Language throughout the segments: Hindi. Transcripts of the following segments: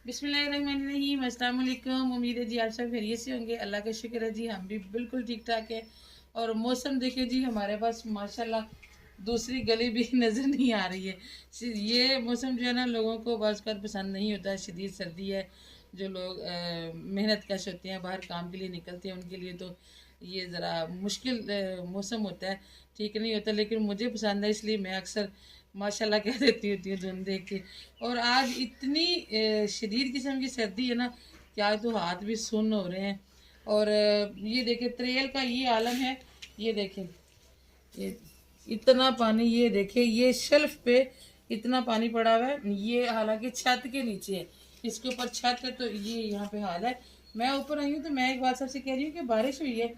बिस्मिल्लाहिर्रहमानिर्रहीम, अस्सलाम वालेकुम। उम्मीद है जी आप सब खैरियत से होंगे। अल्लाह का शुक्र है जी, हम भी बिल्कुल ठीक ठाक है। और मौसम देखिए जी, हमारे पास माशाल्लाह दूसरी गली भी नज़र नहीं आ रही है। ये मौसम जो है ना, लोगों को बाज़ अवत पसंद नहीं होता है। शदीद सर्दी है, जो लोग मेहनत कश होते हैं, बाहर काम के लिए निकलते हैं, उनके लिए तो ये ज़रा मुश्किल मौसम होता है, ठीक नहीं होता। लेकिन मुझे पसंद है, इसलिए मैं अक्सर माशाल्लाह कह देती होती हूँ धुंध देख के। और आज इतनी शदीद किस्म की सर्दी है ना, क्या तो हाथ भी सुन्न हो रहे हैं। और ये देखें त्रेल का ये आलम है। ये देखें, ये इतना पानी, ये देखें ये शेल्फ पे इतना पानी पड़ा हुआ है। ये हालांकि छत के नीचे है, इसके ऊपर छत है, तो ये यहाँ पे हाल है। मैं ऊपर आई हूँ तो मैं एक बात सबसे कह रही हूँ कि बारिश हुई है,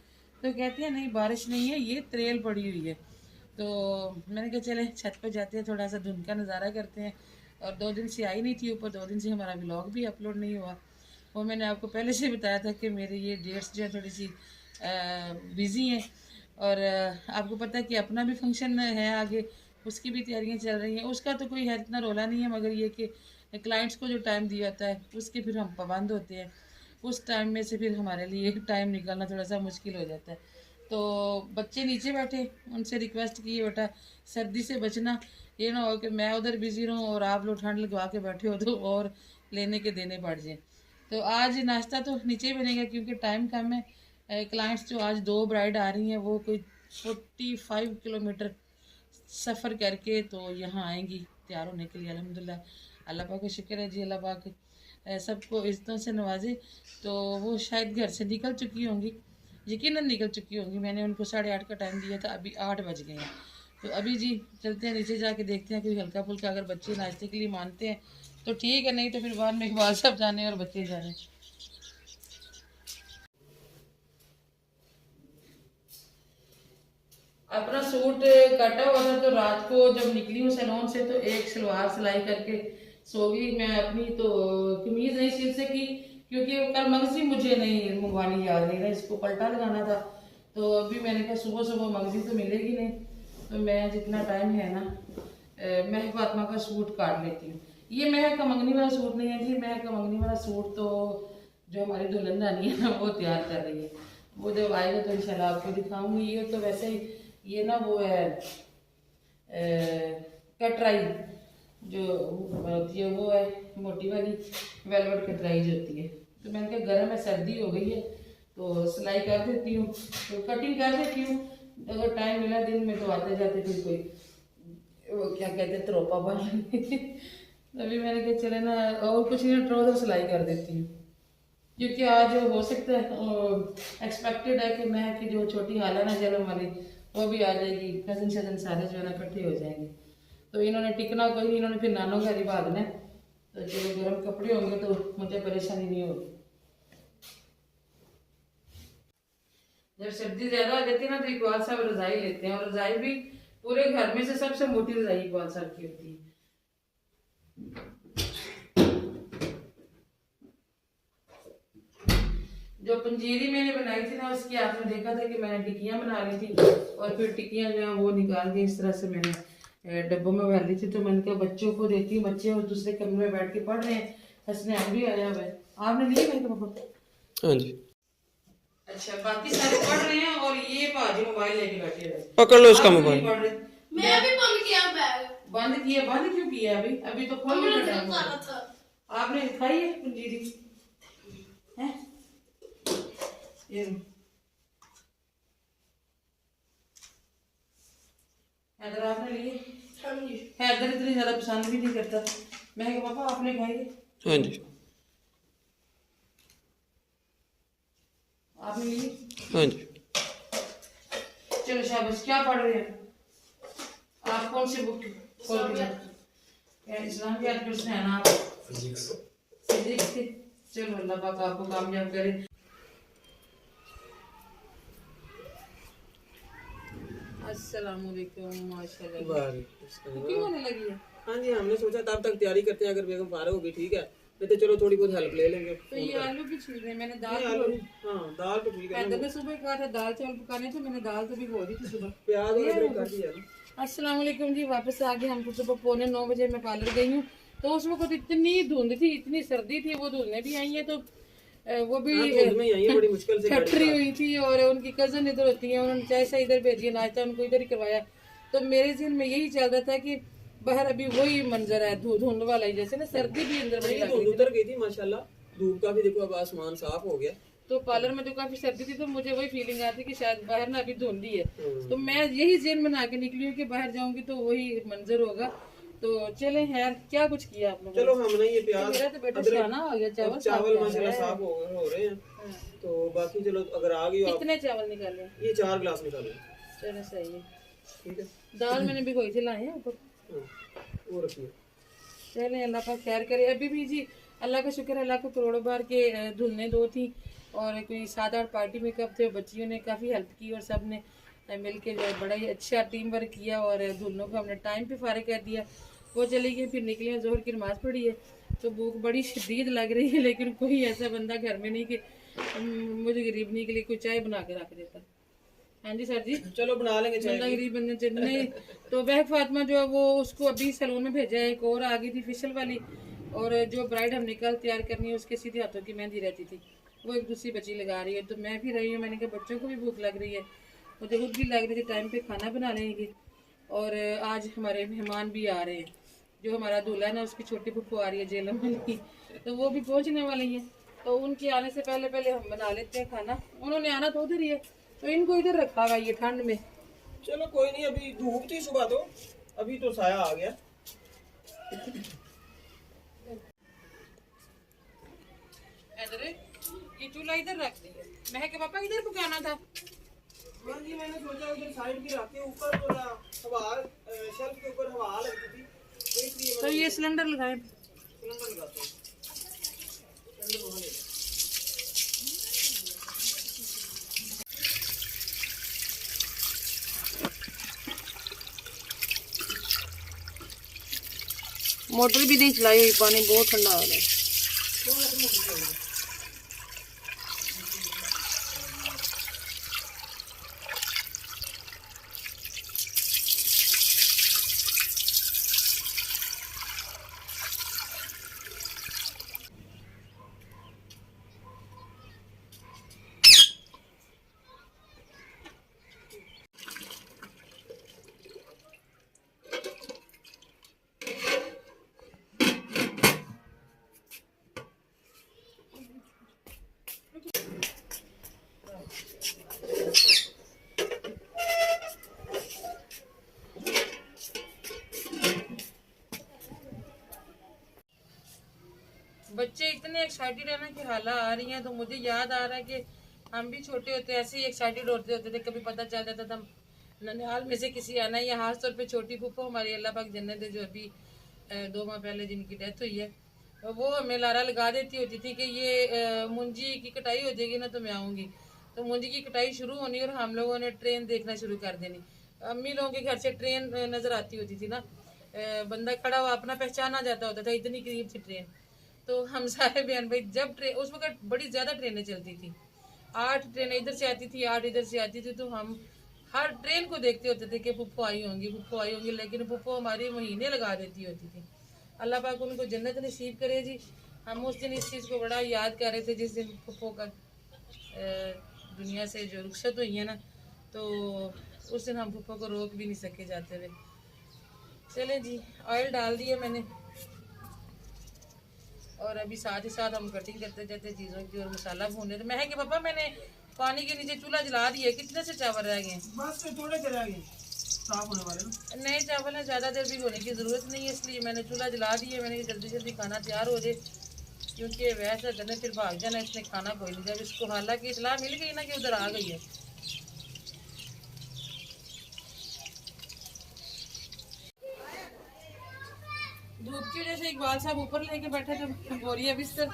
तो कहती है नहीं बारिश नहीं है, ये त्रेल पड़ी हुई है। तो मैंने कहा चले छत पर जाते हैं, थोड़ा सा धुंध का नज़ारा करते हैं। और 2 दिन से आई नहीं थी ऊपर, 2 दिन से हमारा व्लॉग भी अपलोड नहीं हुआ। वो मैंने आपको पहले से बताया था कि मेरे ये डेट्स जो है थोड़ी सी बिज़ी हैं। और आपको पता है कि अपना भी फंक्शन है आगे, उसकी भी तैयारियां चल रही हैं। उसका तो कोई है इतना रोला नहीं है, मगर ये कि क्लाइंट्स को जो टाइम दिया जाता है उसके फिर हम पाबंद होते हैं। उस टाइम में से फिर हमारे लिए टाइम निकालना थोड़ा सा मुश्किल हो जाता है। तो बच्चे नीचे बैठे, उनसे रिक्वेस्ट की बेटा सर्दी से बचना, ये ना हो कि मैं उधर बिज़ी रहूँ और आप लोग ठंड लगवा के बैठे हो तो और लेने के देने पड़ जाए। तो आज नाश्ता तो नीचे ही बनेगा क्योंकि टाइम कम है। क्लाइंट्स जो आज 2 ब्राइड आ रही हैं, वो कोई 45 किलोमीटर सफ़र करके तो यहाँ आएंगी तैयार होने के लिए। अल्हम्दुलिल्लाह अल्लाह पाक का शुक्र है जी, अल्लाह पाक सबको इज़्ज़तों से नवाजे। तो वो शायद घर से निकल चुकी होंगी, यकीनन निकल चुकी होंगी। मैंने उनको 8:30 का टाइम दिया था, अभी 8 बज गए हैं। तो अभी जी चलते हैं नीचे जाके देखते हैं कोई हल्का फुल्का, अगर बच्चे नाश्ते के लिए मानते हैं तो ठीक है, नहीं तो फिर बाद में इकबाल साहब जाने और बच्चे जाने। अपना सूट काटा हुआ था, तो रात को जब निकली हूँ सैलून से तो एक सलवार सिलाई करके सो गई मैं। अपनी तो कमीज नहीं सिल सकी क्योंकि कल मगजी मुझे नहीं मंगवानी याद नहीं रहा, इसको पलटा लगाना था। तो अभी मैंने कहा सुबह सुबह मगजी तो मिलेगी नहीं, तो मैं जितना टाइम है ना महक फातिमा का सूट काट लेती हूँ। ये महक का मंगनी वाला सूट नहीं है जी, महक का मंगनी वाला सूट तो जो हमारी दुल्हन रानी है ना वो तैयार कर रही है। वो जब आएगा तो इंशाल्लाह आपको दिखाऊंगी। ये तो वैसे ही ये ना वो है कटराई जो होती है, वो है मोटी वाली वेलवेट कटराई जो होती है। तो मैंने कहा गर्म है, सर्दी हो गई है तो सिलाई कर देती हूँ, तो कटिंग कर देती हूँ। अगर टाइम मिला दिन में तो आते जाते फिर कोई वो क्या कहते हैं त्रोपा बन अभी मैंने कहा चले ना, और कुछ नहीं ट्राउजर सिलाई कर देती हूँ क्योंकि आज हो सकता है एक्सपेक्टेड है कि मैं कि जो छोटी हाला ना जन्म वाली वो भी आ जाएगी, कजन शजन सारे जो है ना इकट्ठे हो जाएंगे। तो इन्होंने टिकना कोई नहीं, इन्होंने फिर नानों घर ही बांधना है। तो चलो गर्म कपड़े होंगे तो मुझे परेशानी नहीं होगी। जब सर्दी ज्यादा आ जाती है ना तो इकबाल साहब रजाई लेते हैं, और रजाई भी पूरे घर में से सबसे मोटी रजाई इकबाल साहब की होती है। जो पंजीरी मैंने बनाई थी ना, उसकी आपने देखा था कि मैंने टिक्कियाँ बना ली थी, और फिर टिक्कियाँ जो है वो निकाल के इस तरह से मैंने डब्बों में भर ली थी। तो मैंने कहा बच्चों को देती हूँ, बच्चे और दूसरे कमरे में बैठ के पढ़ रहे हैं, हंसने आज भी आया हुआ है। आपने लिए मेरे पापा? हाँ जी। अच्छा, बाकी सारे पढ़ रहे हैं और ये भाजी मोबाइल लेके बैठे हुए। पकड़ लो इसका मोबाइल। मैं भी बंद किया बैग। बंद किया? बंद क्यों किया? अभी अभी तो खोलने का टाइम था। आपने खाई है पंजीरी? हैं? ये हैदर आपने लिए? हैदर इतनी ज्यादा पसंद भी नहीं करता। मैं कहा पापा आपने खाई है? हाँ जी। आपने लिए? हाँ जी। चलो शाबाश। क्या पढ़ रहे हैं आप? कौन सी बुक खोल के? इस्लाम की क्वेश्चन है ना आप? फिजिक्स। फिजिक्स की? चलो अल्लाह पाक आपको कामयाब करे। अस्सलामुअलैकुम। माशाल्लाह कुकिंग होने लगी है। हाँ जी, हमने सोचा तब तक तैयारी करते हैं, अगर बेगम फारग होगी ठीक है, नहीं तो चलो थोड़ी बहुत हेल्प ले लेंगे। तो ये आलू भी छील रहे, मैंने दाल हाँ दाल तो ठीक है। मैंने सुबह कहा था दाल चावल पकाने, तो मैंने दाल तो भिगो दी थी सुबह। प्याज और अदरक कर दिया। अस्सलाम वालेकुम जी, वापस आ गए हम। तो सुबह 8:45 बजे मैं पार्लर गई हूँ, तो उस वक्त इतनी धुंध थी, इतनी सर्दी थी, वो धुलने भी आई है तो वो भी बड़ी मुश्किल से फैक्ट्री हुई थी और उनकी कजन इधर होती है, उन्होंने चाय से इधर भेजी, नाश्ता उनको इधर ही करवाया। तो मेरे जहन में यही चल रहा था कि बाहर अभी वही मंजर है धुंध वाला ही, जैसे ना सर्दी भी अंदर बड़ी लग रही थी। उतर गई थी माशाल्लाह, धूप का भी देखो अब आसमान साफ हो गया। तो पार्लर में तो काफी सर्दी थी, तो मुझे वही फीलिंग आती कि शायद बाहर ना अभी धुंधी है। तो मैं यही जेन बना के निकली हूँ कि बाहर जाऊंगी तो वही मंजर होगा। तो चले यार, क्या कुछ किया आप लोगों ने? चलो हमने ये प्याज, तो मेरा तो बेटा खाना हो गया, चावल माशाल्लाह साफ हो रहे हैं। तो बाकी चलो अगर आ गई कितने चावल निकाले? ये 4 गिलास निकाले। चलो सही है, ठीक है। दाल मैंने भिगोई थी, लाए हैं ऊपर, वो रखिए। चले अल्लाह पाक खैर करे। अभी भी जी अल्लाह का शुक्र है, अल्लाह को करोड़ों बार के धुलने दो थी और कोई 7-8 पार्टी मेकअप थे, बच्चियों ने काफ़ी हेल्प की और सब ने मिल के जो है बड़ा ही अच्छा टीम वर्क किया और धुलनों को हमने टाइम पे फारिग कर दिया। वो चली गई, फिर निकली, जोहर की नमाज़ पढ़ी है। तो भूख बड़ी शदीद लग रही है, लेकिन कोई ऐसा बंदा घर में नहीं कि मुझे गरीबनी के लिए कोई चाय बना के रख देता। हाँ जी सर जी, चलो बना लेंगे चाय। बंदा गरीब बंदे चाहिए नहीं। तो वह फातिमा जो है वो उसको अभी सैलून में भेजा है, एक और आ गई थी फेशियल वाली, और जो ब्राइड हमने कल तैयार करनी है उसके सीधे हाथों की मेहंदी रहती थी, वो एक दूसरी बच्ची लगा रही है। तो मैं भी रही हूँ, मैंने कहा बच्चों को भी भूख लग रही है, मुझे खुद भी लग रही थी, टाइम पे खाना बना लेंगे। और आज हमारे मेहमान भी आ रहे हैं, जो हमारा दूल्हा है ना उसकी छोटी फुफ्फू आ रही है जेलम वाली, तो वो भी पहुंचने वाली है। तो उनके आने से पहले पहले हम बना लेते हैं खाना। उन्होंने आना तो उधर ही है, तो इनको इधर रखा हुआ ये ठंड में। चलो कोई नहीं, अभी धूप थी सुबह तो, अभी तो साया आ गया। इधर ये चूल्हा इधर रख दिया, मैं के पापा इधर पकाना था। हाँ जी, मैंने सोचा उधर साइड की रख के ऊपर तो हवा, शेल्फ के ऊपर हवा लगती थी, तो इसलिए तो ये सिलेंडर लगाए, सिलेंडर लगाते हैं। सिलेंडर वहाँ ले लो। मोटर भी नहीं चलाई हुई, पानी बहुत ठंडा आ रहा है। बच्चे इतने एक्साइटेड है ना कि हाला आ रही हैं, तो मुझे याद आ रहा है कि हम भी छोटे होते ऐसे ही एक्साइटेड होते थे। कभी पता चल जाता था ननिहाल में से किसी आना, या खास तौर पे छोटी फूफो हमारी अल्लाह पाक जन्नत है जो अभी 2 माह पहले जिनकी डेथ हुई है, तो वो हमें लारा लगा देती होती थी कि ये मुंजी की कटाई हो जाएगी ना तो मैं आऊँगी। तो मुंजी की कटाई शुरू होनी और हम लोगों ने ट्रेन देखना शुरू कर देनी। अम्मी लोगों के घर से ट्रेन नज़र आती होती थी ना, बंदा खड़ा हुआ अपना पहचाना जाता होता था, इतनी करीब थी ट्रेन। तो हम सारे बहन भाई जब ट्रेन, उस वक्त बड़ी ज़्यादा ट्रेनें चलती थी, 8 ट्रेनें इधर से आती थी, 8 इधर से आती थी, तो हम हर ट्रेन को देखते होते थे कि फुफ्फो आई होंगी, फुफ्फो आई होंगी, लेकिन फुफ्फो हमारी महीने लगा देती होती थी। अल्लाह पाक उनको जन्नत नसीब करे जी। हम उस दिन इस चीज़ को बड़ा याद कर रहे थे जिस दिन फुफ्फो का दुनिया से जो रुखसत हुई है ना, तो उस दिन हम फुफ्फो को रोक भी नहीं सके जाते हुए। चले जी, ऑयल डाल दिया मैंने, और अभी साथ ही साथ हम कटिंग करते जाते चीज़ों की और मसाला भूने। तो मैं कि पापा मैंने पानी के नीचे चूल्हा जला दिया, कितने से चावल रह गए? बस थोड़े से रह गए, साफ होने वाले ना। नए चावल है, ज़्यादा देर भिगोने की ज़रूरत नहीं है, इसलिए मैंने चूल्हा जला दिया। मैंने जल्दी जल्दी खाना तैयार हो जाए, क्योंकि वैसे करने फिर भाग जाना, इसने खाना कोई नहीं। जब इसको हालांकि इतला मिल गई ना कि उधर आ गई है, धूप की वजह से इकबाल साहब ऊपर लेके बैठे थे बोरिया बिस्तर।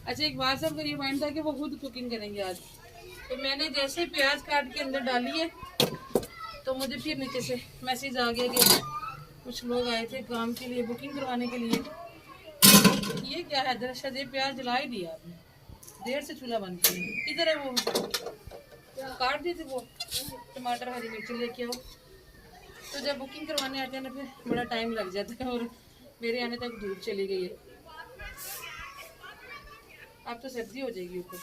अच्छा, इकबाल साहब का ये माइंड था कि वो खुद कुकिंग करेंगे आज। तो मैंने जैसे प्याज काट के अंदर डाली है, तो मुझे फिर नीचे से मैसेज आ गया कि कुछ लोग आए थे काम के लिए, बुकिंग करवाने के लिए। ये क्या है दरअसल, ये प्याज जला ही दिया आपने, देर से चूल्हा बंद किया। इधर है वो काट दिए थे वो टमाटर हरी मिर्ची लेके आओ। तो जब बुकिंग करवाने आते हैं ना फिर बड़ा टाइम लग जाता है, और मेरे आने तक धूप चली गई है, अब तो सर्दी हो जाएगी ऊपर।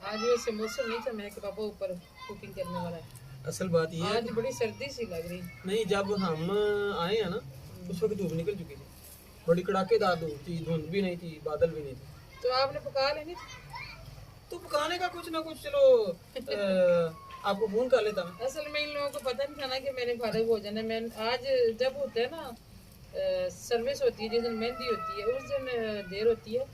आज वैसे मौसम नहीं था मैं कि पापा ऊपर कुकिंग करने वाला है। असल बात ये है आज बड़ी सर्दी सी लग रही। नहीं, जब हम आए हैं ना उस वक्त धूप निकल चुकी थी, बड़ी कड़ाकेदार धूप थी, धुंध भी नहीं थी, बादल भी नहीं थे। तो आपने पका लेनी थी। तो पकाने का कुछ ना कुछ चलो आपको फोन कर लेता मैं। असल में इन लोगों को पता नहीं था ना कि मैंने फारिग हो जाना। मैं आज जब होता है ना सर्विस होती है, जिस दिन मेहंदी होती है उस दिन देर होती है,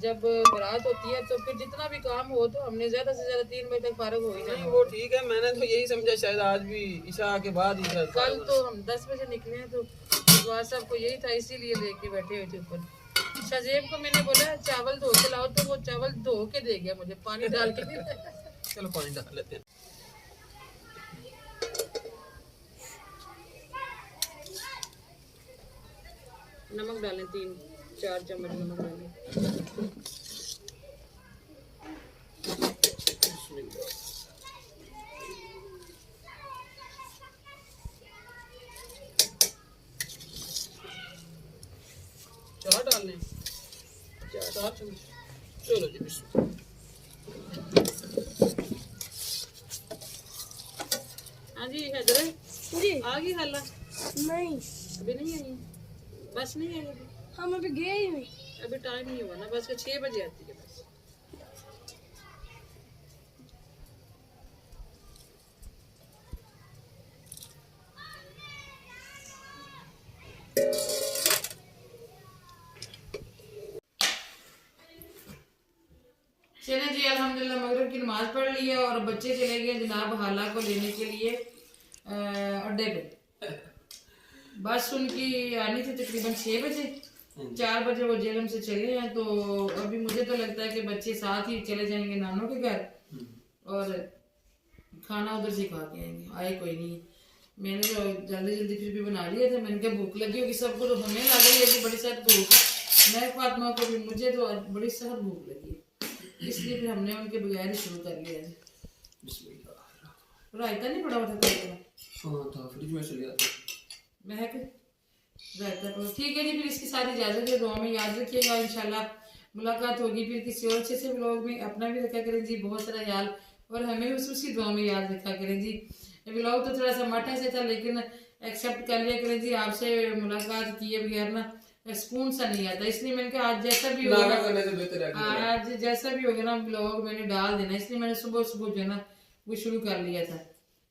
जब बारात होती है तो फिर जितना भी काम हो तो हमने ज्यादा से ज्यादा 3 बजे तक फारिग हो ही नहीं जाना। वो ठीक है, मैंने तो यही समझा शायद आज भी ईशा के बाद ही शायद। कल तो हम 10 बजे निकले हैं, तो बात साहब को यही था, इसीलिए लेके बैठे हुए थे ऊपर। शाहजेब को मैंने बोला चावल धो के लाओ, तो वो चावल धो के दे गया मुझे, पानी डाल के नहीं लाया। चलो पानी डाल लेते हैं। नमक डालें 3-4 चम्मच नमक डालें। चार डालने 4 चम्मच। चलो जी बिस्मिल्लाह। हाँ जी हैदर जी आ गई खाला? नहीं, अभी नहीं आई, बस नहीं आई अभी। हम अभी गए ही नहीं। अभी टाइम नहीं हुआ ना, बस के 6 बजे आती है बस। चले जी अल्हम्दुलिल्लाह मगरिब की नमाज पढ़ ली है और बच्चे चले गए जनाब हाला को लेने के लिए अड्डे पे। बस उनकी आनी थी तकरीबन 6 बजे, 4 बजे वो जेलम से चले हैं। तो अभी मुझे तो लगता है कि बच्चे साथ ही चले जाएंगे नानों के घर और खाना उधर से खा के आएंगे। आए कोई नहीं, मैंने तो जल्दी जल्दी फिर भी बना लिया था। मैंने कहा भूख लगी होगी सबको, तो हमें लग रही है कि बड़ी सख्त भूख, मैं फातिमा को भी, मुझे तो बड़ी सख्त भूख लगी है, इसलिए फिर हमने उनके बगैर ही शुरू कर लिया है। रायता नहीं पड़ा हुआ था कल का? हाँ था, फ्रिज में चले जाते महक रायता पड़ा। ठीक है जी, फिर इसकी सारी इजाजत है, दुआ में याद रखिएगा। इंशाल्लाह मुलाकात होगी फिर किसी और अच्छे से व्लॉग में। अपना भी रखा करें जी बहुत सारा ख्याल, और हमें भी उसी दुआ में याद रखा करें जी। व्लॉग तो थोड़ा सा माठा से था, लेकिन एक्सेप्ट कर लिया करें जी। आपसे मुलाकात किए बगैर ना सुकून सा नहीं आता, इसलिए मैंने कहा आज जैसा भी होगा, आज जैसा भी होगा ना ब्लॉग मैंने डाल देना, इसलिए मैंने सुबह सुबह जो है ना वो शुरू कर लिया था।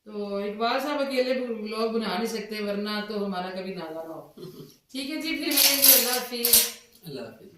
तो इकबाल साहब अकेले ब्लॉग बना नहीं सकते, वरना तो हमारा कभी नागा ना हो। ठीक है जी, फिर मिलेंगे। अल्लाह हाफिज।